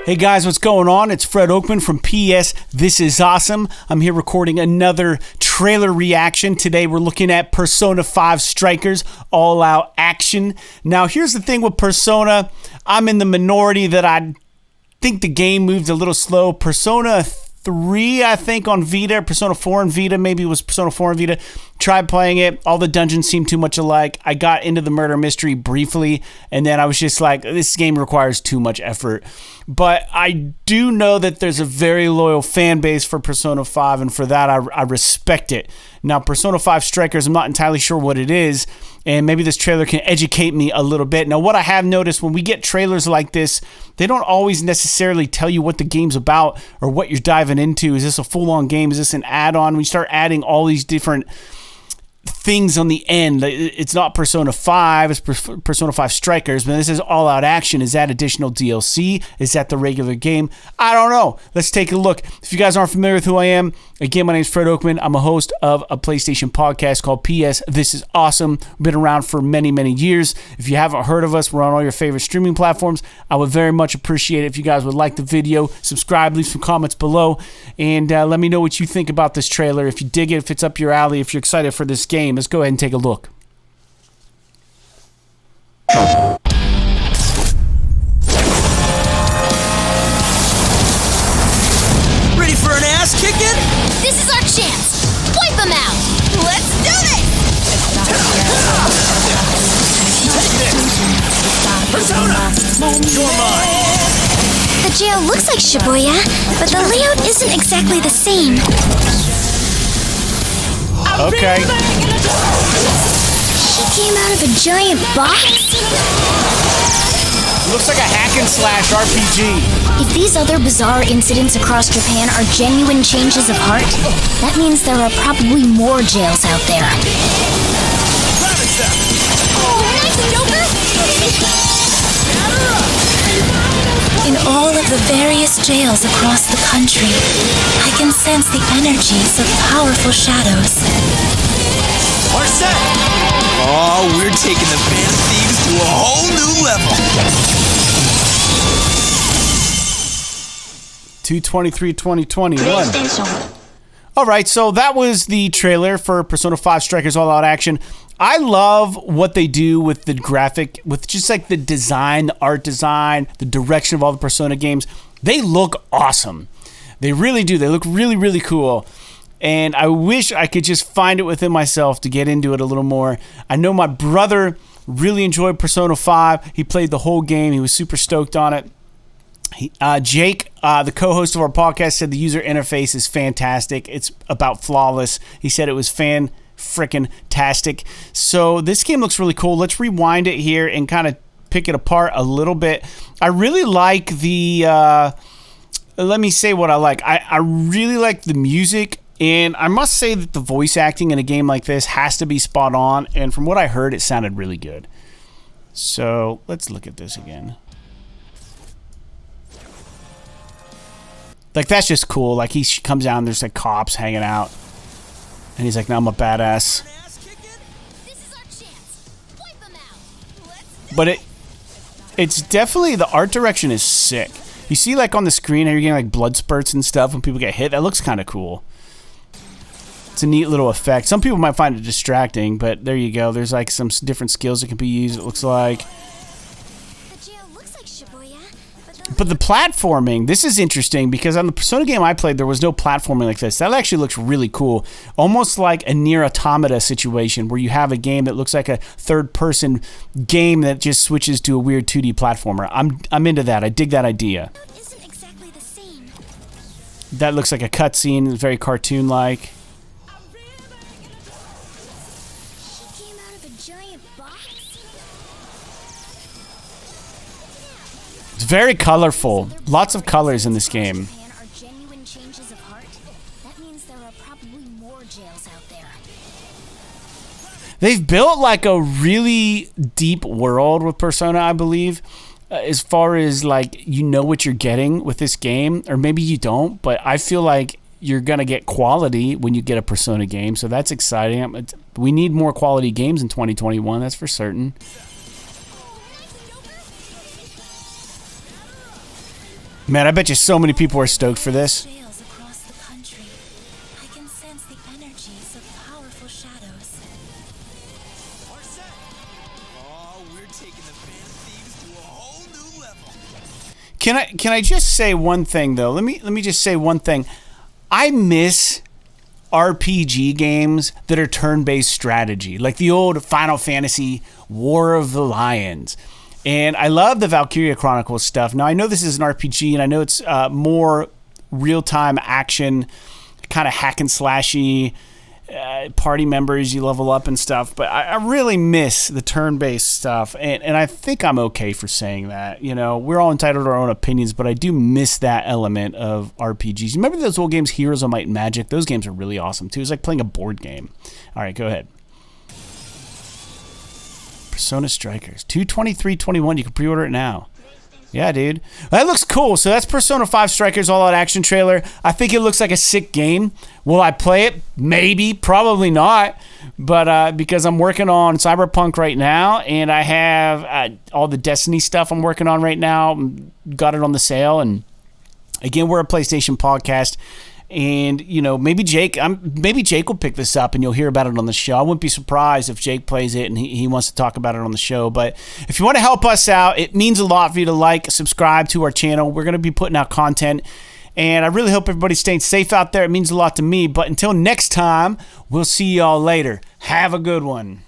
Hey guys, what's going on? It's Fred Oakman from PS This Is Awesome. I'm here recording another trailer reaction. Today we're looking at Persona 5 Strikers All Out Action. Now here's the thing with Persona. I'm in the minority that I think the game moved a little slow. Persona 3, I think, on Vita. Persona 4 on Vita. Maybe it was Persona 4 on Vita. Tried playing it. All the dungeons seemed too much alike. I got into the murder mystery briefly, and then I was just like, this game requires too much effort. But I do know that there's a very loyal fan base for Persona 5, and for that, I respect it. Now, Persona 5 Strikers, I'm not entirely sure what it is, and maybe this trailer can educate me a little bit. Now, what I have noticed when we get trailers like this, they don't always necessarily tell you what the game's about or what you're diving into. Is this a full-on game? Is this an add-on? We start adding all these different things on the end. It's not Persona 5, it's Persona 5 Strikers, but this is All Out Action. Is that additional DLC? Is that the regular game? I don't know. Let's take a look. If you guys aren't familiar with who I am, again, my name is Fred Oakman. I'm a host of a PlayStation podcast called PS This Is Awesome. Been around for many, many years. If you haven't heard of us, we're on all your favorite streaming platforms. I would very much appreciate it if you guys would like the video, subscribe, leave some comments below, and let me know what you think about this trailer. If you dig it, if it's up your alley, if you're excited for this game. Let's go ahead and take a look. Ready for an ass kicking? This is our chance. Wipe them out. Let's do this! Persona! You're mine! The jail looks like Shibuya, but the layout isn't exactly the same. Okay. She came out of a giant box? Looks like a hack and slash RPG. If these other bizarre incidents across Japan are genuine changes of heart, that means there are probably more jails out there. Oh, nice, Joker! In all of the various jails across the country, I can sense the energies of powerful shadows. We're set! Oh, we're taking the Band of Thieves to a whole new level! 2/23/2021. Alright, so that was the trailer for Persona 5 Strikers All Out Action. I love what they do with the graphic, with just like the design, the art design, the direction of all the Persona games. They look awesome. They really do. They look really, really cool. And I wish I could just find it within myself to get into it a little more. I know my brother really enjoyed Persona 5. He played the whole game. He was super stoked on it. Jake, the co-host of our podcast, said the user interface is fantastic. It's about flawless. He said it was frickin' tastic. So this game looks really cool. Let's rewind it here and kind of pick it apart a little bit. I really like the let me say what I like. I really like the music, and I must say that the voice acting in a game like this has to be spot on, and from what I heard, it sounded really good. So let's look at this again. Like, that's just cool. Like, he comes down, there's like cops hanging out, and he's like, "No, I'm a badass." But it's definitely, the art direction is sick. You see, like, on the screen how you're getting like blood spurts and stuff when people get hit. That looks kind of cool. It's a neat little effect. Some people might find it distracting, but there you go. There's like some different skills that can be used, it looks like. But the platforming, this is interesting because on the Persona game I played, there was no platforming like this. That actually looks really cool. Almost like a Nier Automata situation where you have a game that looks like a third-person game that just switches to a weird 2D platformer. I'm into that. I dig that idea. Isn't exactly the same. That looks like a cutscene, very cartoon-like. She came out of a giant box? It's very colorful. Lots of colors in this game. Are genuine changes of heart? That means there are probably more jails out there. They've built like a really deep world with Persona, I believe, as far as like, you know what you're getting with this game, or maybe you don't, but I feel like you're going to get quality when you get a Persona game, so that's exciting. We need more quality games in 2021, that's for certain. Man, I bet you so many people are stoked for this. Jails across the country. I can sense the energies of powerful shadows. We're set. Oh, we're taking the Band of Thieves to a whole new level. Can I just say one thing though? Let me just say one thing. I miss RPG games that are turn-based strategy, like the old Final Fantasy War of the Lions. And I love the Valkyria Chronicles stuff. Now, I know this is an RPG, and I know it's more real-time action, kind of hack and slashy, party members, you level up and stuff. But I really miss the turn-based stuff, and I think I'm okay for saying that. You know, we're all entitled to our own opinions, but I do miss that element of RPGs. Remember those old games, Heroes of Might and Magic? Those games are really awesome, too. It's like playing a board game. All right, go ahead. Persona Strikers. 2/23/21. You can pre-order it now. Yeah, dude. That looks cool. So that's Persona 5 Strikers All Out Action trailer. I think it looks like a sick game. Will I play it? Maybe. Probably not. But because I'm working on Cyberpunk right now, and I have all the Destiny stuff I'm working on right now. Got it on the sale. And again, we're a PlayStation podcast. And, you know, maybe Jake will pick this up and you'll hear about it on the show. I wouldn't be surprised if Jake plays it and he wants to talk about it on the show. But if you want to help us out, it means a lot for you to like, subscribe to our channel. We're going to be putting out content. And I really hope everybody's staying safe out there. It means a lot to me. But until next time, we'll see y'all later. Have a good one.